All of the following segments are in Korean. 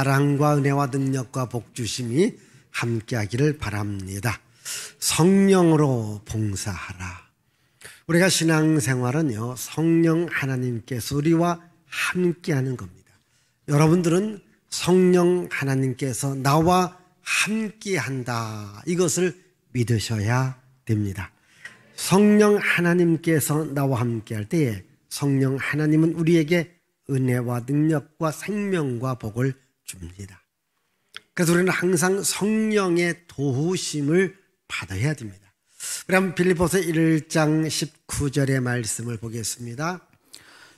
사랑과 은혜와 능력과 복주심이 함께하기를 바랍니다. 성령으로 봉사하라. 우리가 신앙생활은요, 성령 하나님께서 우리와 함께하는 겁니다. 여러분들은 성령 하나님께서 나와 함께한다, 이것을 믿으셔야 됩니다. 성령 하나님께서 나와 함께할 때에 성령 하나님은 우리에게 은혜와 능력과 생명과 복을 줍니다. 그래서 우리는 항상 성령의 도우심을 받아야 됩니다. 우리 한번 빌립보서 1장 19절의 말씀을 보겠습니다.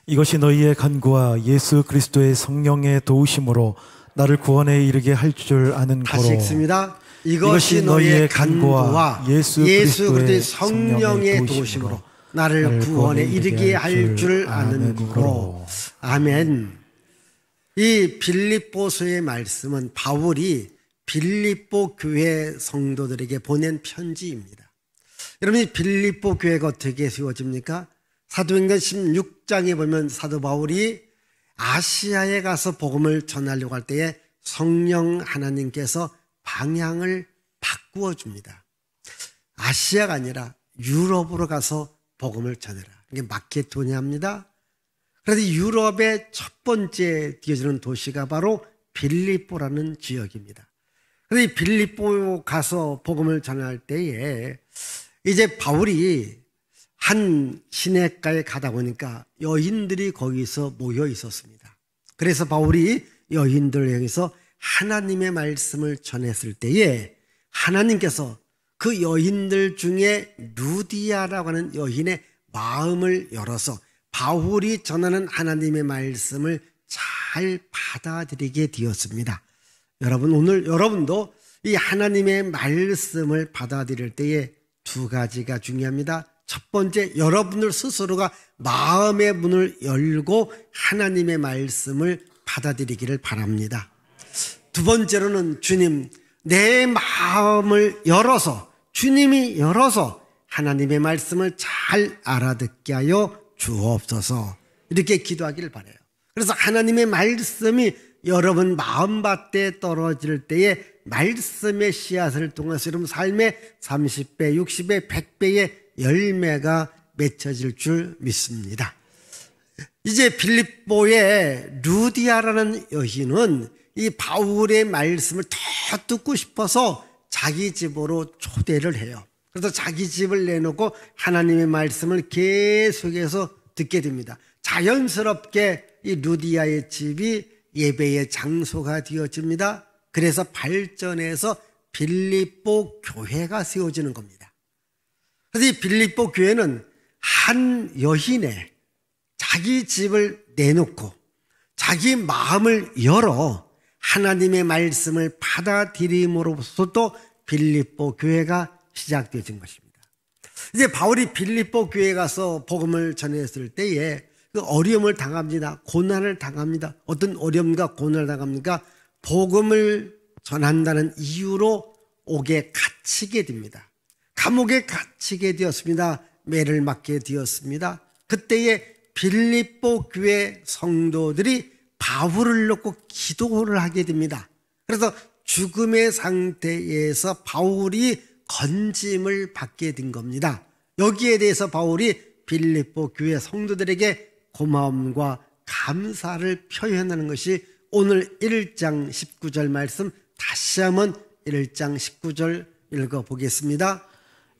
이것이 너희의 간구와 예수 그리스도의 성령의 도우심으로 나를 구원에 이르게 할 줄 아는 거로. 다시 읽습니다. 이것이 너희의 간구와 예수 그리스도의 성령의 도우심으로 나를 구원에 이르게 할 줄 아는 거로. 아멘. 이 빌립보서의 말씀은 바울이 빌립보 교회 성도들에게 보낸 편지입니다. 여러분, 이 빌립보 교회가 어떻게 세워집니까? 사도행전 16장에 보면 사도 바울이 아시아에 가서 복음을 전하려고 할 때에 성령 하나님께서 방향을 바꾸어 줍니다. 아시아가 아니라 유럽으로 가서 복음을 전해라. 이게 마케도니아입니다. 그래서 유럽의 첫 번째 뛰어지는 도시가 바로 빌립보라는 지역입니다. 그래서 이 빌립보 가서 복음을 전할 때에 이제 바울이 한 시내가에 가다 보니까 여인들이 거기서 모여 있었습니다. 그래서 바울이 여인들을 향해서 하나님의 말씀을 전했을 때에 하나님께서 그 여인들 중에 루디아라고 하는 여인의 마음을 열어서 바울이 전하는 하나님의 말씀을 잘 받아들이게 되었습니다. 여러분, 오늘 여러분도 이 하나님의 말씀을 받아들일 때에 두 가지가 중요합니다. 첫 번째, 여러분들 스스로가 마음의 문을 열고 하나님의 말씀을 받아들이기를 바랍니다. 두 번째로는 주님, 내 마음을 열어서, 주님이 열어서 하나님의 말씀을 잘 알아듣게 하여 주옵소서, 이렇게 기도하기를 바라요. 그래서 하나님의 말씀이 여러분 마음밭에 떨어질 때에 말씀의 씨앗을 통해서 여러분 삶의 30배, 60배, 100배의 열매가 맺혀질 줄 믿습니다. 이제 빌립보의 루디아라는 여인은 이 바울의 말씀을 더 듣고 싶어서 자기 집으로 초대를 해요. 그래서 자기 집을 내놓고 하나님의 말씀을 계속해서 듣게 됩니다. 자연스럽게 이 루디아의 집이 예배의 장소가 되어집니다. 그래서 발전해서 빌립보 교회가 세워지는 겁니다. 그래서 이 빌립보 교회는 한 여인의 자기 집을 내놓고 자기 마음을 열어 하나님의 말씀을 받아들임으로부터 빌립보 교회가 시작되어진 것입니다. 이제 바울이 빌립보 교회에 가서 복음을 전했을 때에 그 어려움을 당합니다. 고난을 당합니다. 어떤 어려움과 고난을 당합니까? 복음을 전한다는 이유로 옥에 갇히게 됩니다. 감옥에 갇히게 되었습니다. 매를 맞게 되었습니다. 그때에 빌립보 교회 성도들이 바울을 놓고 기도를 하게 됩니다. 그래서 죽음의 상태에서 바울이 건짐을 받게 된 겁니다. 여기에 대해서 바울이 빌립보 교회 성도들에게 고마움과 감사를 표현하는 것이 오늘 1장 19절 말씀, 다시 한번 1장 19절 읽어보겠습니다.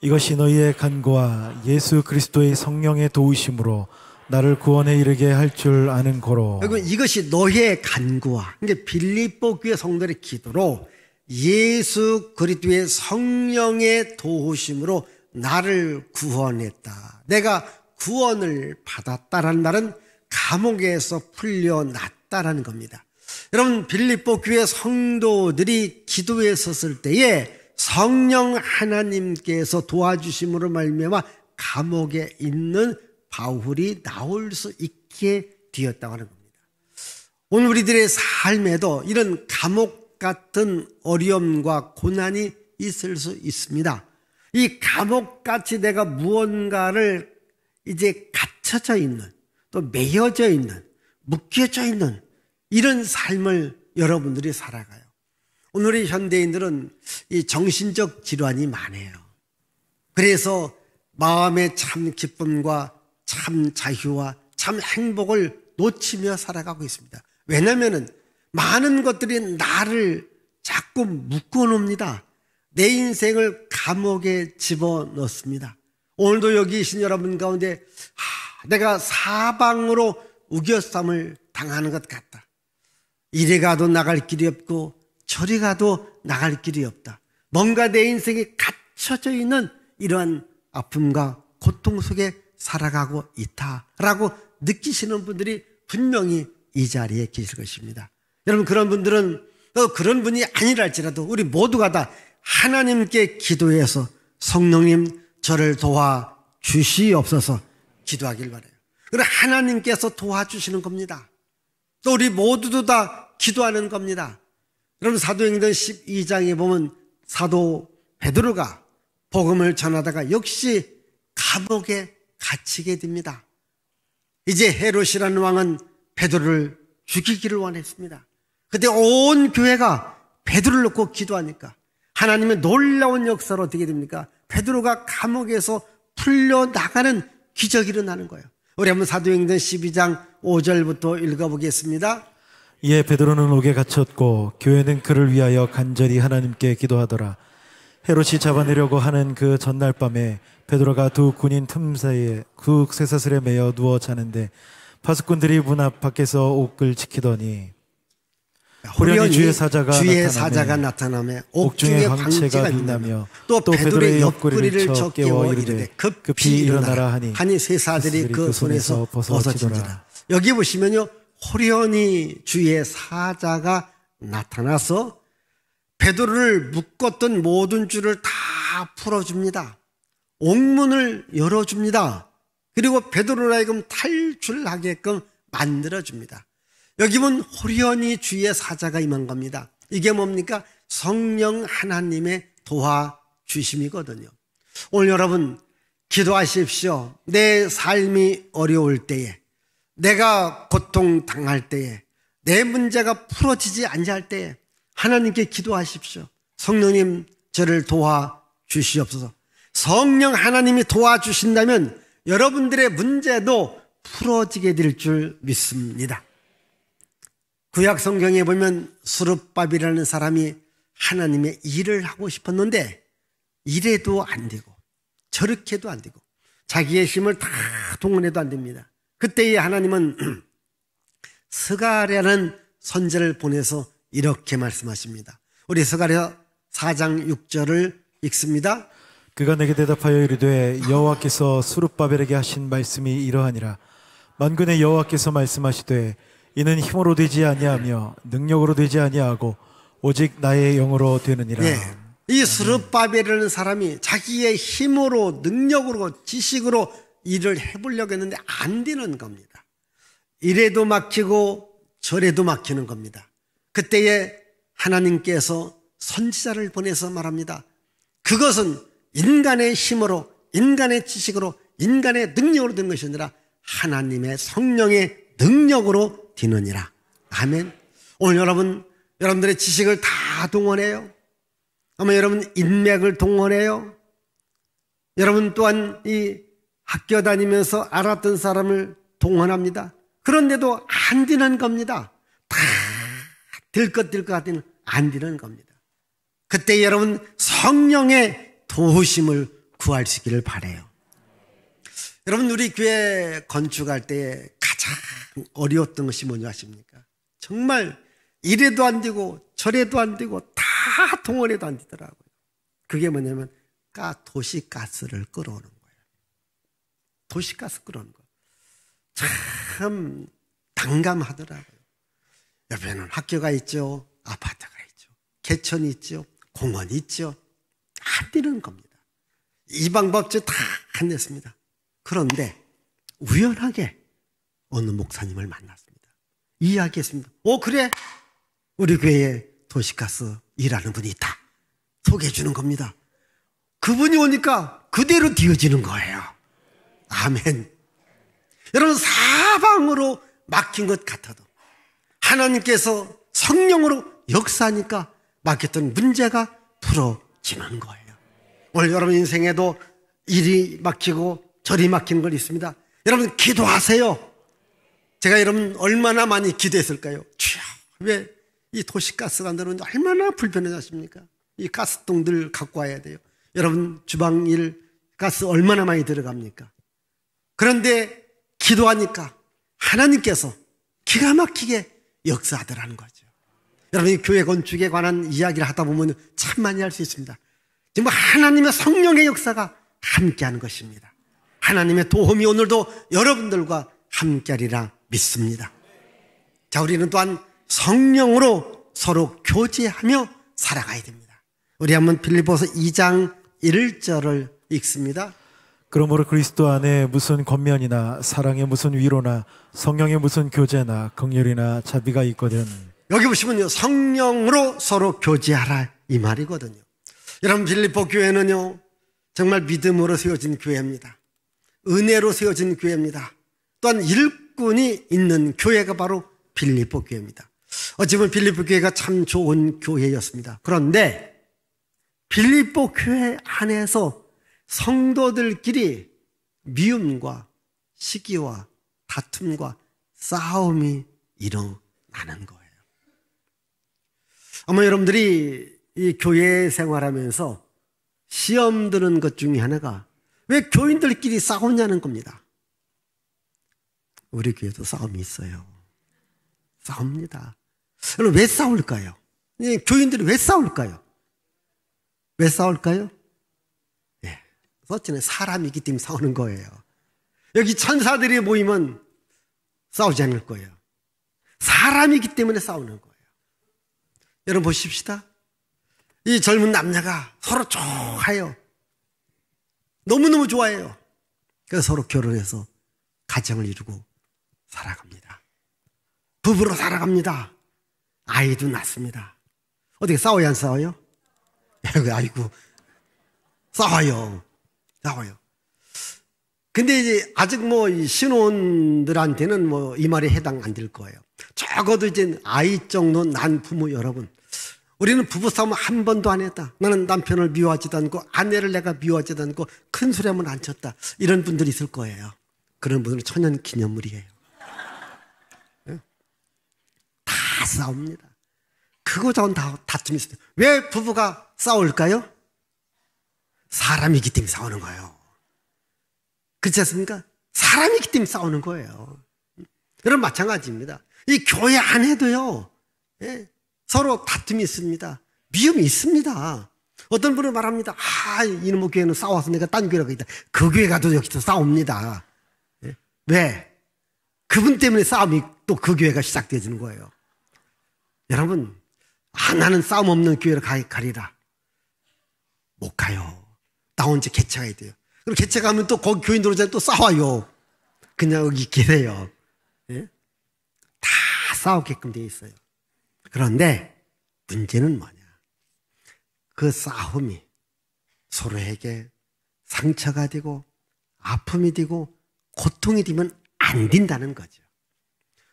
이것이 너희의 간구와 예수 그리스도의 성령의 도우심으로 나를 구원에 이르게 할 줄 아는 거로. 이것이 너희의 간구와, 그러니까 빌립보 교회 성도들의 기도로 예수 그리스도의 성령의 도우심으로 나를 구원했다. 내가 구원을 받았다라는 말은 감옥에서 풀려났다라는 겁니다. 여러분, 빌립보 교회 성도들이 기도에 섰을 때에 성령 하나님께서 도와주심으로 말미암아 감옥에 있는 바울이 나올 수 있게 되었다고 하는 겁니다. 오늘 우리들의 삶에도 이런 감옥 같은 어려움과 고난이 있을 수 있습니다. 이 감옥같이 내가 무언가를 이제 갇혀져 있는, 또 매여져 있는, 묶여져 있는 이런 삶을 여러분들이 살아가요. 오늘의 현대인들은 이 정신적 질환이 많아요. 그래서 마음의 참 기쁨과 참 자유와 참 행복을 놓치며 살아가고 있습니다. 왜냐하면 많은 것들이 나를 자꾸 묶어놓습니다. 내 인생을 감옥에 집어넣습니다. 오늘도 여기 계신 여러분 가운데 내가 사방으로 우겨쌈을 당하는 것 같다. 이리 가도 나갈 길이 없고 저리 가도 나갈 길이 없다. 뭔가 내 인생에 갇혀져 있는 이러한 아픔과 고통 속에 살아가고 있다라고 느끼시는 분들이 분명히 이 자리에 계실 것입니다. 여러분, 그런 분들은 그런 분이 아니랄지라도 우리 모두가 다 하나님께 기도해서 성령님 저를 도와 주시옵소서 기도하길 바라요. 그리고 하나님께서 도와주시는 겁니다. 또 우리 모두도 다 기도하는 겁니다. 여러분, 사도행전 12장에 보면 사도 베드로가 복음을 전하다가 역시 감옥에 갇히게 됩니다. 이제 헤롯이라는 왕은 베드로를 죽이기를 원했습니다. 그때 온 교회가 베드로를 놓고 기도하니까 하나님의 놀라운 역사로 어떻게 됩니까? 베드로가 감옥에서 풀려나가는 기적이 일어나는 거예요. 우리 한번 사도행전 12장 5절부터 읽어보겠습니다. 이에 베드로는 옥에 갇혔고 교회는 그를 위하여 간절히 하나님께 기도하더라. 헤롯이 잡아내려고 하는 그 전날 밤에 베드로가 두 군인 틈사이에 그 쇠사슬에 매여 누워 자는데 파수꾼들이 문 앞 밖에서 옥을 지키더니 호련히 주의 사자가 나타나며 옥중에 광채가 빛나며 또 베드로의 옆구리를 쳐 깨워 이르되 급히 일어나라 하니 쇠사슬이 그 손에서 벗어지더라. 여기 보시면요, 호련히 주의 사자가 나타나서 베드로를 묶었던 모든 줄을 다 풀어줍니다. 옥문을 열어줍니다. 그리고 베드로로 하여금 탈출하게끔 만들어줍니다. 여기 보면 호련히 주의 사자가 임한 겁니다. 이게 뭡니까? 성령 하나님의 도와주심이거든요. 오늘 여러분 기도하십시오. 내 삶이 어려울 때에, 내가 고통당할 때에, 내 문제가 풀어지지 않을 때에 하나님께 기도하십시오. 성령님 저를 도와주시옵소서. 성령 하나님이 도와주신다면 여러분들의 문제도 풀어지게 될 줄 믿습니다. 구약 성경에 보면 스룹바벨이라는 사람이 하나님의 일을 하고 싶었는데 이래도 안 되고 저렇게도 안 되고 자기의 힘을 다 동원해도 안 됩니다. 그때에 하나님은 스가랴라는 선지자를 보내서 이렇게 말씀하십니다. 우리 스가랴 4장 6절을 읽습니다. 그가 내게 대답하여 이르되 여호와께서 스룹바벨에게 하신 말씀이 이러하니라. 만군의 여호와께서 말씀하시되 이는 힘으로 되지 아니하며 능력으로 되지 아니하고 오직 나의 영으로 되느니라. 네. 이 스룹바벨이라는 사람이 자기의 힘으로 능력으로 지식으로 일을 해보려고 했는데 안 되는 겁니다. 이래도 막히고 저래도 막히는 겁니다. 그때에 하나님께서 선지자를 보내서 말합니다. 그것은 인간의 힘으로, 인간의 지식으로, 인간의 능력으로 된 것이 아니라 하나님의 성령의 능력으로 되느니라. 아멘. 오늘 여러분들의 지식을 다 동원해요. 아마 여러분 인맥을 동원해요. 여러분 또한 이 학교 다니면서 알았던 사람을 동원합니다. 그런데도 안 되는 겁니다. 다 될 것 같으면 안 되는 겁니다. 그때 여러분 성령의 도우심을 구하시기를 바라요. 여러분 우리 교회 건축할 때 가장 어려웠던 것이 뭐냐 아십니까? 정말 이래도 안 되고 저래도 안 되고 다 동원해도 안 되더라고요. 그게 뭐냐면 도시가스를 끌어오는 거예요. 도시가스 끌어오는 거. 참 난감하더라고요. 옆에는 학교가 있죠. 아파트가 있죠. 개천이 있죠. 공원이 있죠. 안 되는 겁니다. 이 방법도 다 안 됐습니다. 그런데 우연하게 어느 목사님을 만났습니다. 이야기했습니다. 그래? 우리 교회에 도시가스 일하는 분이 있다. 소개해 주는 겁니다. 그분이 오니까 그대로 되어지는 거예요. 아멘. 여러분 사방으로 막힌 것 같아도 하나님께서 성령으로 역사하니까 막혔던 문제가 풀어지는 거예요. 오늘 여러분 인생에도 일이 막히고 저리 막힌 건 있습니다. 여러분 기도하세요. 제가 여러분 얼마나 많이 기도했을까요? 주여, 왜 이 도시가스가 안 들어오는지 얼마나 불편하십니까? 이 가스통들 갖고 와야 돼요. 여러분 주방일 가스 얼마나 많이 들어갑니까? 그런데 기도하니까 하나님께서 기가 막히게 역사하더라는 거죠. 여러분이 교회 건축에 관한 이야기를 하다 보면 참 많이 할 수 있습니다. 지금 하나님의 성령의 역사가 함께하는 것입니다. 하나님의 도움이 오늘도 여러분들과 함께하리라 믿습니다. 자, 우리는 또한 성령으로 서로 교제하며 살아가야 됩니다. 우리 한번 빌립보서 2장 1절을 읽습니다. 그러므로 그리스도 안에 무슨 권면이나 사랑의 무슨 위로나 성령의 무슨 교제나 긍휼이나 자비가 있거든. 여기 보시면요, 성령으로 서로 교제하라 이 말이거든요. 여러분 빌립보 교회는요 정말 믿음으로 세워진 교회입니다. 은혜로 세워진 교회입니다. 또한 일꾼이 있는 교회가 바로 빌립보 교회입니다. 어찌 보면 빌립보 교회가 참 좋은 교회였습니다. 그런데 빌립보 교회 안에서 성도들끼리 미움과 시기와 다툼과 싸움이 일어나는 거예요. 아마 여러분들이 이 교회 생활하면서 시험 드는 것 중에 하나가 왜 교인들끼리 싸우냐는 겁니다. 우리 교회도 싸움이 있어요. 싸웁니다. 여러분 왜 싸울까요? 교인들이 왜 싸울까요? 왜 싸울까요? 예, 서치는 사람이기 때문에 싸우는 거예요. 여기 천사들이 모이면 싸우지 않을 거예요. 사람이기 때문에 싸우는 거예요. 여러분 보십시다. 이 젊은 남녀가 서로 좋아해요. 너무너무 좋아해요. 그래서 서로 결혼해서 가정을 이루고 살아갑니다. 부부로 살아갑니다. 아이도 낳습니다. 어떻게 싸워야 안 싸워요? 아이고 싸워요. 근데 이제 아직 이 신혼들한테는 이 말에 해당 안 될 거예요. 적어도 이제 아이 정도 난 부모 여러분, 우리는 부부싸움 한 번도 안 했다. 나는 남편을 미워하지도 않고 아내를 내가 미워하지도 않고 큰 소리 하면 안 쳤다. 이런 분들이 있을 거예요. 그런 분들은 천연 기념물이에요. 다 싸웁니다. 크고 작은 다툼이 있어요. 왜 부부가 싸울까요? 사람이기 때문에 싸우는 거예요. 그렇지 않습니까? 사람이기 때문에 싸우는 거예요. 여러분 마찬가지입니다. 이 교회 안에도요, 예, 서로 다툼이 있습니다. 미움이 있습니다. 어떤 분은 말합니다. 이놈의 교회는 싸워서 내가 딴 교회로 가겠다. 그 교회 가도 여기서 싸웁니다. 예? 왜? 그분 때문에 싸움이 또 그 교회가 시작되어지는 거예요. 여러분, 나는 싸움 없는 교회로 가리라. 못 가요. 나 혼자 개척해야 돼요. 그럼 개척하면 또 거기 교인들 오잖아요. 또 싸워요. 그냥 여기 계세요. 예? 다 싸우게끔 돼 있어요. 그런데 문제는 뭐냐? 그 싸움이 서로에게 상처가 되고 아픔이 되고 고통이 되면 안 된다는 거죠.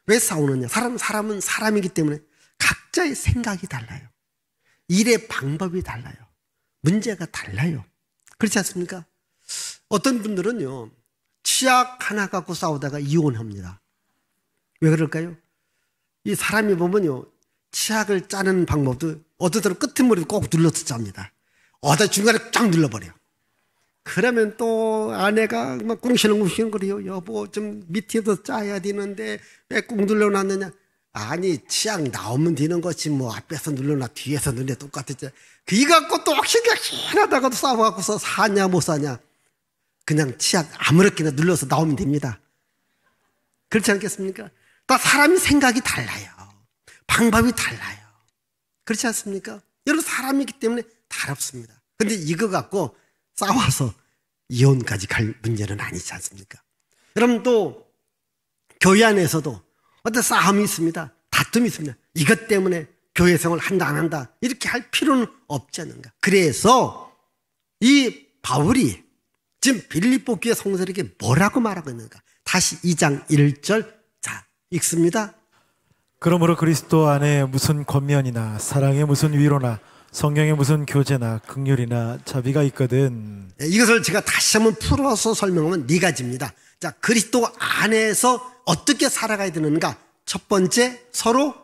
왜 싸우느냐? 사람은 사람이기 때문에 각자의 생각이 달라요. 일의 방법이 달라요. 문제가 달라요. 그렇지 않습니까? 어떤 분들은요, 치약 하나 갖고 싸우다가 이혼합니다. 왜 그럴까요? 이 사람이 보면요, 치약을 짜는 방법도 어떤 사람 끝머리도 꼭 눌러서 짭니다. 어디다 중간에 쫙 눌러버려요. 그러면 또 아내가 막 꿍시렁꿍시렁 거려요. 여보, 좀 밑에도 짜야 되는데 왜 꾹 눌러놨느냐? 아니, 치약 나오면 되는 거지 앞에서 눌러놔 뒤에서 눌러 똑같았지. 그이 갖고 또 신하다가도 싸워갖고서 사냐 못 사냐. 그냥 치약 아무렇게나 눌러서 나오면 됩니다. 그렇지 않겠습니까? 다 사람이 생각이 달라요. 방법이 달라요. 그렇지 않습니까? 여러분 사람이기 때문에 다릅습니다. 근데 이거 갖고 싸워서 이혼까지 갈 문제는 아니지 않습니까? 여러분 또 교회 안에서도 어떤 싸움이 있습니다. 다툼이 있습니다. 이것 때문에 교회 생활 한다 안 한다 이렇게 할 필요는 없지 않는가. 그래서 이 바울이 지금 빌립보 교회 성도들에게 뭐라고 말하고 있는가. 다시 2장 1절 자 읽습니다. 그러므로 그리스도 안에 무슨 권면이나 사랑의 무슨 위로나 성령의 무슨 교제나 긍휼이나 자비가 있거든. 이것을 제가 다시 한번 풀어서 설명하면 네 가지입니다. 자, 그리스도 안에서 어떻게 살아가야 되는가? 첫 번째, 서로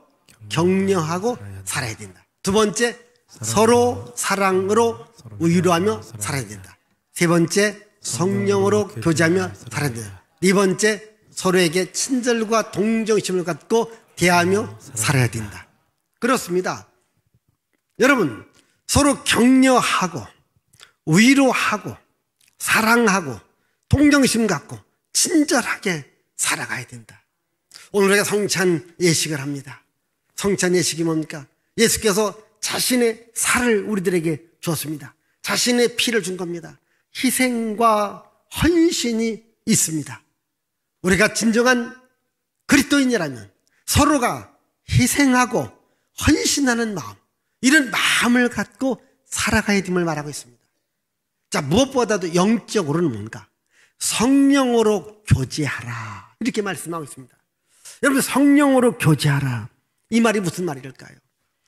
격려하고 살아야 된다. 두 번째, 서로 사랑으로 위로하며 살아야 된다. 세 번째, 성령으로 교제하며 살아야 된다. 네 번째, 서로에게 친절과 동정심을 갖고 대하며 살아야 된다. 그렇습니다. 여러분, 서로 격려하고 위로하고 사랑하고 동정심 갖고 친절하게 살아가야 된다. 오늘 우리가 성찬 예식을 합니다. 성찬 예식이 뭡니까? 예수께서 자신의 살을 우리들에게 주었습니다. 자신의 피를 준 겁니다. 희생과 헌신이 있습니다. 우리가 진정한 그리스도인이라면 서로가 희생하고 헌신하는 마음, 이런 마음을 갖고 살아가야 됨을 말하고 있습니다. 자, 무엇보다도 영적으로는 뭔가? 성령으로 교제하라, 이렇게 말씀하고 있습니다. 여러분, 성령으로 교제하라, 이 말이 무슨 말일까요?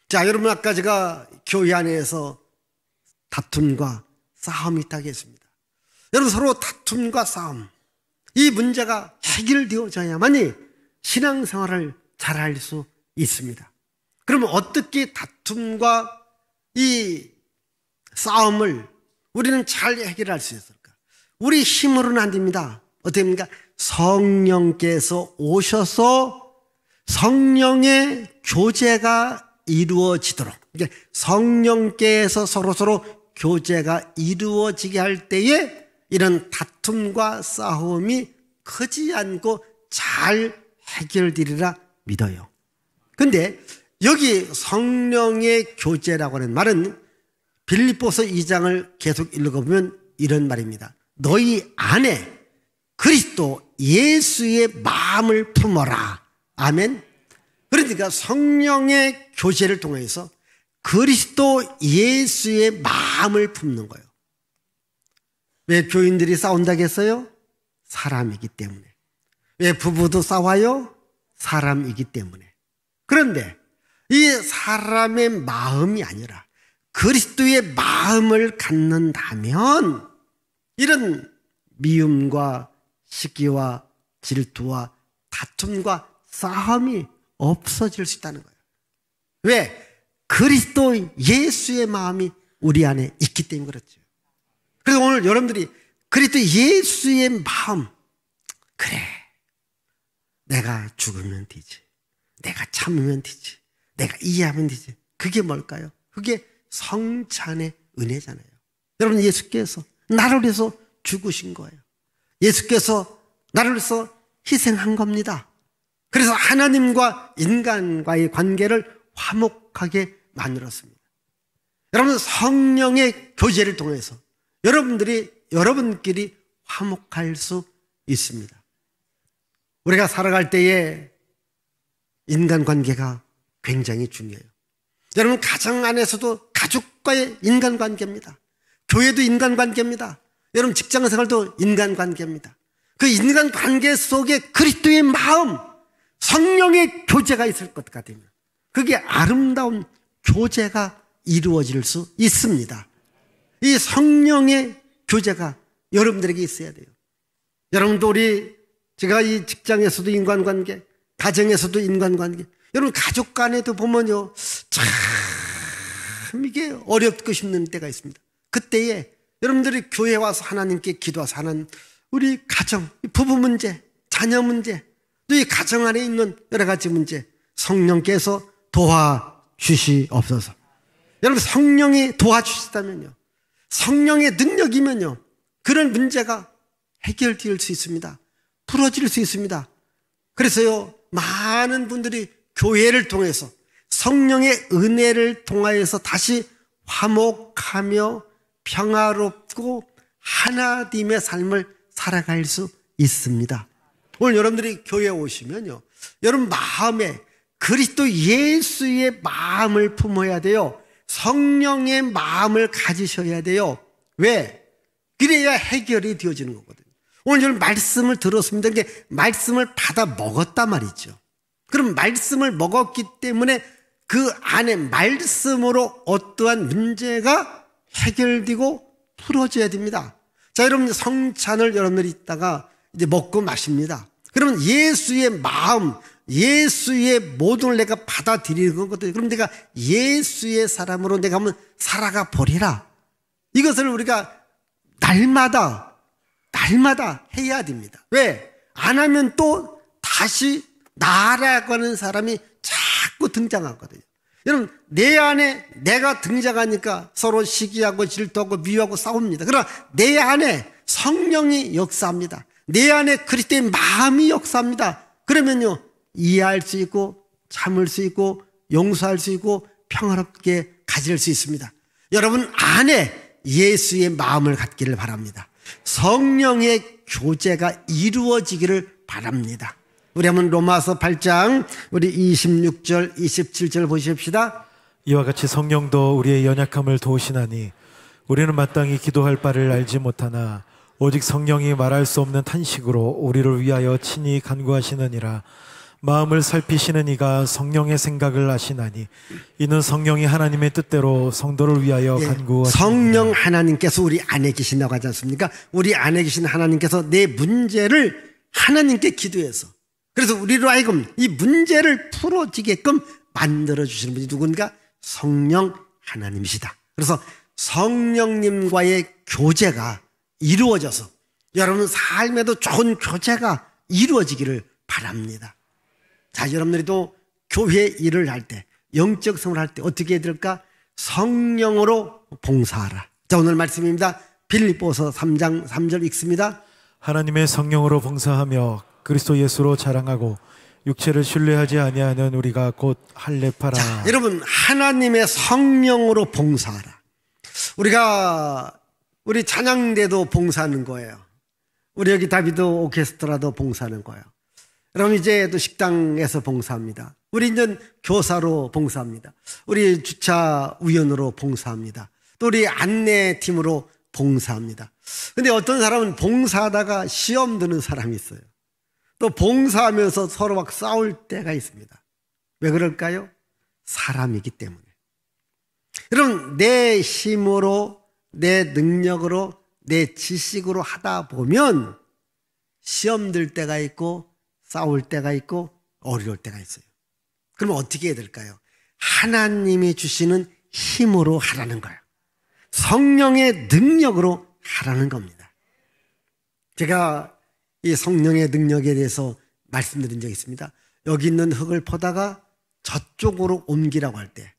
자, 여러분, 아까 제가 교회 안에서 다툼과 싸움이 있다고 했습니다. 여러분, 서로 다툼과 싸움, 이 문제가 해결되어져야만이 신앙생활을 잘할 수 있습니다. 그러면 어떻게 다툼과 이 싸움을 우리는 잘 해결할 수 있을까? 우리 힘으로는 안 됩니다. 어떻게 됩니까? 성령께서 오셔서 성령의 교제가 이루어지도록, 성령께서 서로 교제가 이루어지게 할 때에 이런 다툼과 싸움이 크지 않고 잘 해결되리라 믿어요. 근데 여기 성령의 교제라고 하는 말은 빌립보서 2장을 계속 읽어보면 이런 말입니다. 너희 안에 그리스도 예수의 마음을 품어라. 아멘. 그러니까 성령의 교제를 통해서 그리스도 예수의 마음을 품는 거예요. 왜 교인들이 싸운다고 했어요? 사람이기 때문에. 왜 부부도 싸워요? 사람이기 때문에. 그런데 이 사람의 마음이 아니라 그리스도의 마음을 갖는다면 이런 미움과 시기와 질투와 다툼과 싸움이 없어질 수 있다는 거예요. 왜? 그리스도 예수의 마음이 우리 안에 있기 때문에 그렇죠. 그래서 오늘 여러분들이 그리스도 예수의 마음, 그래, 내가 죽으면 되지, 내가 참으면 되지, 내가 이해하면 되지. 그게 뭘까요? 그게 성찬의 은혜잖아요. 여러분, 예수께서 나를 위해서 죽으신 거예요. 예수께서 나를 위해서 희생한 겁니다. 그래서 하나님과 인간과의 관계를 화목하게 만들었습니다. 여러분, 성령의 교제를 통해서 여러분끼리 화목할 수 있습니다. 우리가 살아갈 때에 인간관계가 굉장히 중요해요. 여러분, 가정 안에서도 가족과의 인간관계입니다. 교회도 인간관계입니다. 여러분, 직장생활도 인간관계입니다. 그 인간관계 속에 그리스도의 마음, 성령의 교제가 있을 것 같으면 그게 아름다운 교제가 이루어질 수 있습니다. 이 성령의 교제가 여러분들에게 있어야 돼요. 여러분도 제가 이 직장에서도 인간관계, 가정에서도 인간관계, 여러분 가족 간에도 보면요, 참 이게 어렵고 싶는 때가 있습니다. 그때에 여러분들이 교회에 와서 하나님께 기도해서 하는 우리 가정, 부부 문제, 자녀 문제, 또 이 가정 안에 있는 여러 가지 문제, 성령께서 도와주시옵소서. 여러분, 성령이 도와주시다면요, 성령의 능력이면요, 그런 문제가 해결될 수 있습니다. 풀어질 수 있습니다. 그래서요, 많은 분들이 교회를 통해서 성령의 은혜를 통하여서 다시 화목하며 평화롭고 하나님의 삶을 살아갈 수 있습니다. 오늘 여러분들이 교회에 오시면요, 여러분 마음에 그리스도 예수의 마음을 품어야 돼요. 성령의 마음을 가지셔야 돼요. 왜? 그래야 해결이 되어지는 거거든요. 오늘 여러분 말씀을 들었습니다. 이게 말씀을 받아 먹었단 말이죠. 그럼 말씀을 먹었기 때문에 그 안에 말씀으로 어떠한 문제가 해결되고 풀어져야 됩니다. 자, 여러분 성찬을 여러분들이 있다가 이제 먹고 마십니다. 그러면 예수의 마음, 예수의 모든 걸 내가 받아들이는 것들, 그럼 내가 예수의 사람으로 내가 한번 살아가 보리라. 이것을 우리가 날마다 해야 됩니다. 왜? 안 하면 또 다시 나라고 하는 사람이 자꾸 등장하거든요. 여러분, 내 안에 내가 등장하니까 서로 시기하고 질투하고 미워하고 싸웁니다. 그러나 내 안에 성령이 역사합니다. 내 안에 그리스도의 마음이 역사합니다. 그러면요, 이해할 수 있고 참을 수 있고 용서할 수 있고 평화롭게 가질 수 있습니다. 여러분 안에 예수의 마음을 갖기를 바랍니다. 성령의 교제가 이루어지기를 바랍니다. 우리 한번 로마서 8장 우리 26절 27절 보십시다. 이와 같이 성령도 우리의 연약함을 도우시나니 우리는 마땅히 기도할 바를 알지 못하나 오직 성령이 말할 수 없는 탄식으로 우리를 위하여 친히 간구하시느니라. 마음을 살피시는 이가 성령의 생각을 아시나니 이는 성령이 하나님의 뜻대로 성도를 위하여 간구하시느니라. 성령 하나님께서 우리 안에 계신다고 하지 않습니까? 우리 안에 계신 하나님께서 내 문제를 하나님께 기도해서, 그래서 우리로 하여금 이 문제를 풀어지게끔 만들어주시는 분이 누군가? 성령 하나님이시다. 그래서 성령님과의 교제가 이루어져서 여러분 삶에도 좋은 교제가 이루어지기를 바랍니다. 자, 여러분들도 교회 일을 할 때, 영적 생활을 할 때 어떻게 해야 될까? 성령으로 봉사하라. 자, 오늘 말씀입니다. 빌립보서 3장 3절 읽습니다. 하나님의 성령으로 봉사하며 그리스도 예수로 자랑하고 육체를 신뢰하지 아니하는 우리가 곧 할례파라. 자, 여러분 하나님의 성령으로 봉사하라. 우리 찬양대도 봉사하는 거예요. 우리 여기 다비드 오케스트라도 봉사하는 거예요. 그럼 이제 또 식당에서 봉사합니다. 우리 이제 교사로 봉사합니다. 우리 주차위원으로 봉사합니다. 또 우리 안내팀으로 봉사합니다. 근데 어떤 사람은 봉사하다가 시험 드는 사람이 있어요. 또 봉사하면서 서로 막 싸울 때가 있습니다. 왜 그럴까요? 사람이기 때문에. 여러분, 내 힘으로, 내 능력으로, 내 지식으로 하다 보면 시험 들 때가 있고 싸울 때가 있고 어려울 때가 있어요. 그러면 어떻게 해야 될까요? 하나님이 주시는 힘으로 하라는 거예요. 성령의 능력으로 하라는 겁니다. 제가 이 성령의 능력에 대해서 말씀드린 적이 있습니다. 여기 있는 흙을 퍼다가 저쪽으로 옮기라고 할 때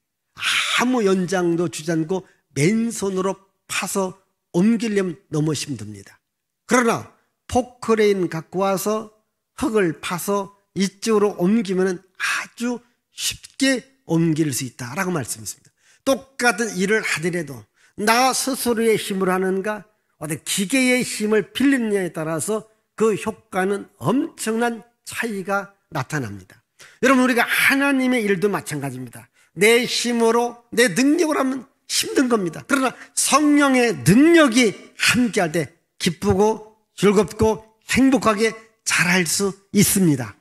아무 연장도 주지 않고 맨손으로 파서 옮기려면 너무 힘듭니다. 그러나 포크레인 갖고 와서 흙을 파서 이쪽으로 옮기면 아주 쉽게 옮길 수 있다라고 말씀했습니다. 똑같은 일을 하더라도 나 스스로의 힘으로 하는가 어떤 기계의 힘을 빌리느냐에 따라서 그 효과는 엄청난 차이가 나타납니다. 여러분, 우리가 하나님의 일도 마찬가지입니다. 내 힘으로 내 능력으로 하면 힘든 겁니다. 그러나 성령의 능력이 함께할 때 기쁘고 즐겁고 행복하게 잘할 수 있습니다.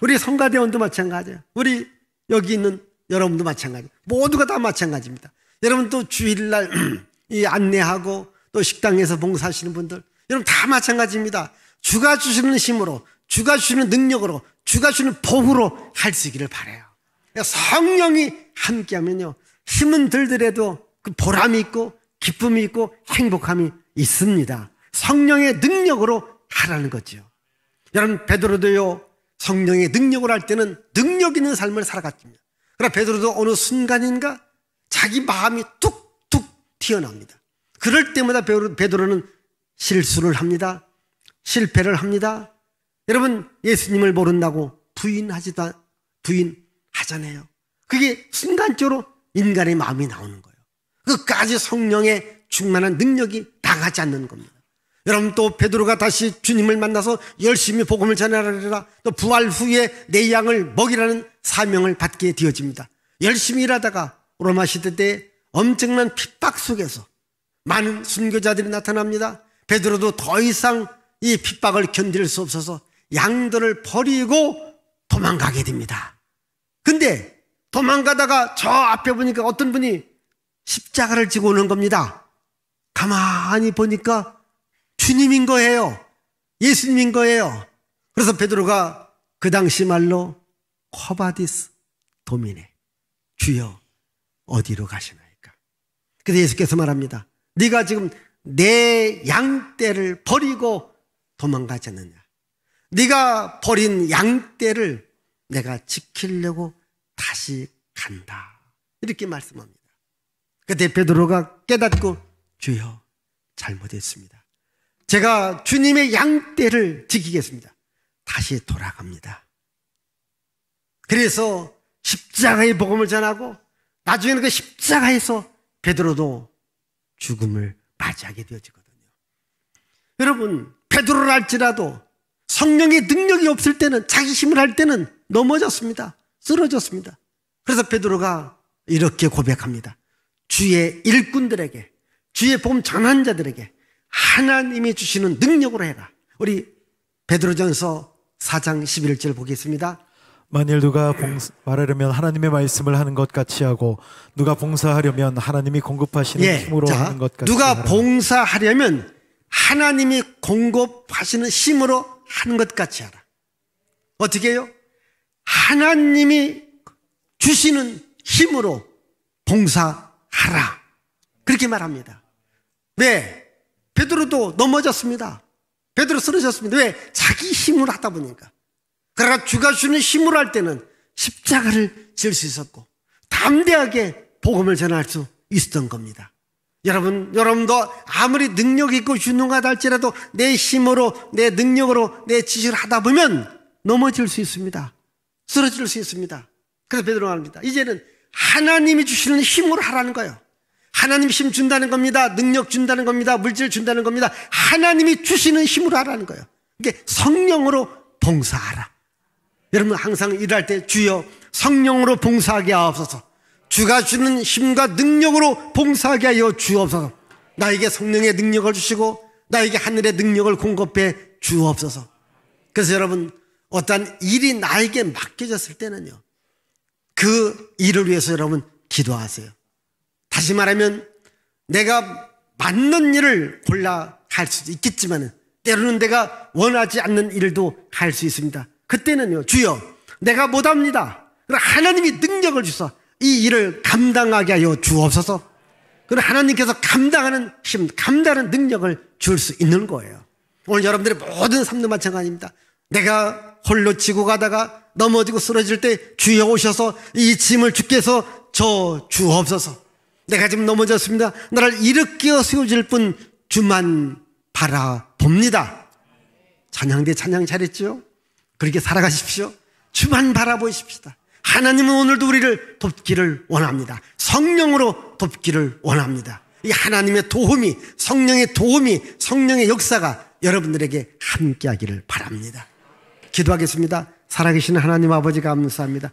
우리 성가대원도 마찬가지예요. 우리 여기 있는 여러분도 마찬가지예요. 모두가 다 마찬가지입니다. 여러분 또 주일날 이 안내하고 또 식당에서 봉사하시는 분들, 여러분 다 마찬가지입니다. 주가 주시는 힘으로, 주가 주시는 능력으로, 주가 주시는 복으로 할 수 있기를 바라요. 성령이 함께하면요, 힘은 들더라도 그 보람이 있고 기쁨이 있고 행복함이 있습니다. 성령의 능력으로 하라는 거죠. 여러분, 베드로도요, 성령의 능력으로 할 때는 능력 있는 삶을 살아갔습니다. 그러나 베드로도 어느 순간인가 자기 마음이 툭툭 튀어나옵니다. 그럴 때마다 베드로는 실수를 합니다. 실패를 합니다. 여러분, 예수님을 모른다고 부인하잖아요. 그게 순간적으로 인간의 마음이 나오는 거예요. 끝까지 성령의 충만한 능력이 당하지 않는 겁니다. 여러분, 또 베드로가 다시 주님을 만나서 열심히 복음을 전하라, 또 부활 후에 내 양을 먹이라는 사명을 받게 되어집니다. 열심히 일하다가 로마 시대 때 엄청난 핍박 속에서 많은 순교자들이 나타납니다. 베드로도 더 이상 이 핍박을 견딜 수 없어서 양들을 버리고 도망가게 됩니다. 근데 도망가다가 저 앞에 보니까 어떤 분이 십자가를 지고 오는 겁니다. 가만히 보니까 주님인 거예요. 예수님인 거예요. 그래서 베드로가 그 당시 말로 쿼바디스 도미네, 주여 어디로 가시나이까? 그래서 예수께서 말합니다. 네가 지금 내 양떼를 버리고 도망가지 않느냐? 네가 버린 양떼를 내가 지키려고 다시 간다, 이렇게 말씀합니다. 그때 베드로가 깨닫고 주여 잘못했습니다. 제가 주님의 양떼를 지키겠습니다. 다시 돌아갑니다. 그래서 십자가의 복음을 전하고 나중에는 그 십자가에서 베드로도 죽음을 맞이하게 되어지거든요. 여러분, 베드로를 할지라도 성령의 능력이 없을 때는, 자기 힘을 할 때는 넘어졌습니다. 쓰러졌습니다. 그래서 베드로가 이렇게 고백합니다. 주의 일꾼들에게, 주의 복음 전한 자들에게 하나님이 주시는 능력으로 해라. 우리 베드로전서 4장 11절 보겠습니다. 만일 누가 말하려면 하나님의 말씀을 하는 것 같이 하고 누가 봉사하려면 하나님이 공급하시는 힘으로 하는 것 같이 누가 하라. 봉사하려면 하나님이 공급하시는 힘으로 하는 것 같이 하라. 어떻게 해요? 하나님이 주시는 힘으로 봉사하라, 그렇게 말합니다. 왜? 베드로도 넘어졌습니다. 베드로 쓰러졌습니다. 왜? 자기 힘으로 하다 보니까. 그러나 주가 주는 힘으로 할 때는 십자가를 질 수 있었고 담대하게 복음을 전할 수 있었던 겁니다. 여러분도 아무리 능력이 있고 훌륭하다 할지라도 내 힘으로, 내 능력으로, 내 지식을 하다 보면 넘어질 수 있습니다. 쓰러질 수 있습니다. 그래서 베드로가 합니다. 이제는 하나님이 주시는 힘으로 하라는 거예요. 하나님이 힘 준다는 겁니다. 능력 준다는 겁니다. 물질 준다는 겁니다. 하나님이 주시는 힘으로 하라는 거예요. 이게 성령으로 봉사하라. 여러분 항상 일할 때 주여 성령으로 봉사하게 하옵소서. 주가 주는 힘과 능력으로 봉사하게 하여 주옵소서. 나에게 성령의 능력을 주시고 나에게 하늘의 능력을 공급해 주옵소서. 그래서 여러분, 어떠한 일이 나에게 맡겨졌을 때는요, 그 일을 위해서 여러분 기도하세요. 다시 말하면 내가 맞는 일을 골라 할 수도 있겠지만 때로는 내가 원하지 않는 일도 할 수 있습니다. 그때는요, 주여 내가 못합니다. 그러나 하나님이 능력을 주셔서 이 일을 감당하게 하여 주옵소서. 그러나 하나님께서 감당하는 힘, 감당하는 능력을 줄 수 있는 거예요. 오늘 여러분들의 모든 삶도 마찬가지입니다. 내가 홀로 지고 가다가 넘어지고 쓰러질 때 주여 오셔서 이 짐을 주께서 저 주옵소서. 내가 지금 넘어졌습니다. 나를 일으켜 세워줄 분 주만 바라봅니다. 찬양대 찬양 잘했죠? 그렇게 살아가십시오. 주만 바라보십시다. 하나님은 오늘도 우리를 돕기를 원합니다. 성령으로 돕기를 원합니다. 이 하나님의 도움이, 성령의 도움이, 성령의 역사가 여러분들에게 함께하기를 바랍니다. 기도하겠습니다. 살아계신 하나님 아버지 감사합니다.